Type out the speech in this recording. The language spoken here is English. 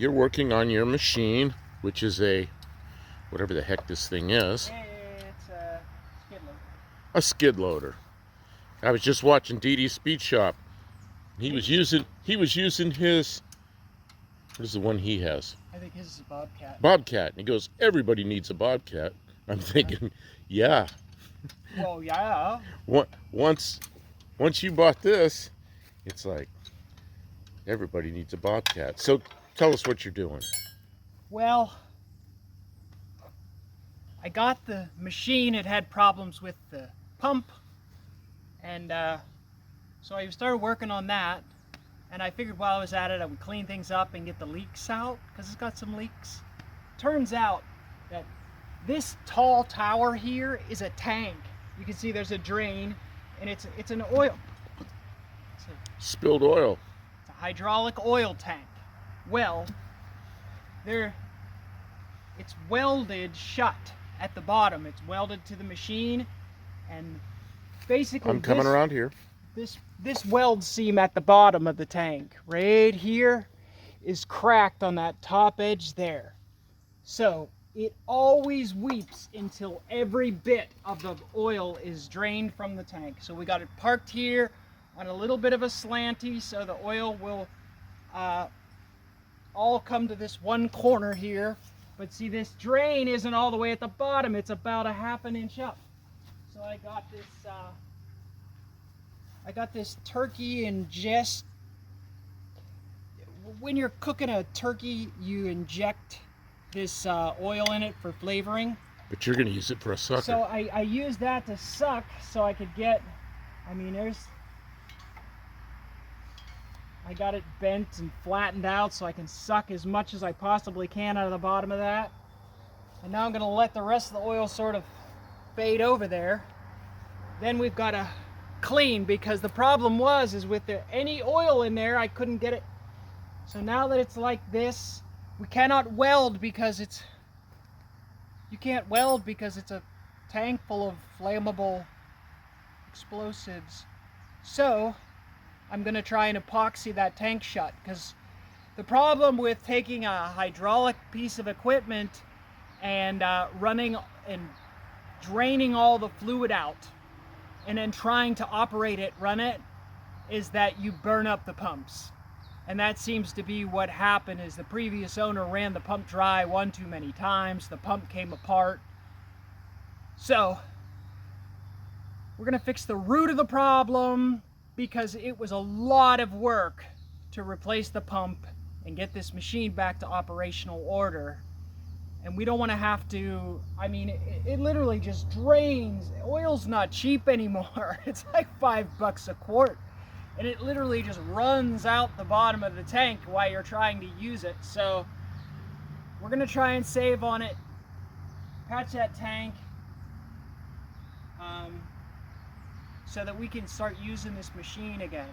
You're working on your machine, which is a, whatever the heck this thing is. It's a skid loader. A skid loader. I was just watching Dee Dee's Speed Shop. He was using his, what is the one he has? I think his is a Bobcat. Bobcat. And he goes, everybody needs a Bobcat. I'm thinking, yeah. Well, yeah. Once you bought this, it's like, everybody needs a Bobcat. So tell us what you're doing. Well, I got the machine. It had problems with the pump. And so I started working on that. And I figured while I was at it, I would clean things up and get the leaks out, because it's got some leaks. Turns out that this tall tower here is a tank. You can see there's a drain, and it's an oil. Spilled oil. It's a hydraulic oil tank. Well, it's welded shut at the bottom. It's welded to the machine, and basically I'm coming around here. This weld seam at the bottom of the tank, right here, is cracked on that top edge there. So it always weeps until every bit of the oil is drained from the tank. So we got it parked here on a little bit of a slanty, so the oil will all come to this one corner here. But see, this drain isn't all the way at the bottom, it's about a ½ an inch up. So I got this turkey ingest. When you're cooking a turkey, you inject this oil in it for flavoring. But you're going to use it for a sucker. So I used that to suck so I could get, I got it bent and flattened out so I can suck as much as I possibly can out of the bottom of that. And now I'm going to let the rest of the oil sort of fade over there. Then we've got to clean, because the problem is with any oil in there, I couldn't get it. So now that it's like this, we cannot weld because you can't weld because it's a tank full of flammable explosives. So I'm going to try and epoxy that tank shut, because the problem with taking a hydraulic piece of equipment and running and draining all the fluid out and then trying to operate it, run it, is that you burn up the pumps. And that seems to be what happened. Is the previous owner ran the pump dry one too many times, the pump came apart. So we're gonna fix the root of the problem, because it was a lot of work to replace the pump and get this machine back to operational order. And we don't want to have to, it literally just drains. Oil's not cheap anymore. It's like $5 a quart. And it literally just runs out the bottom of the tank while you're trying to use it. So we're going to try and save on it, patch that tank, so that we can start using this machine again.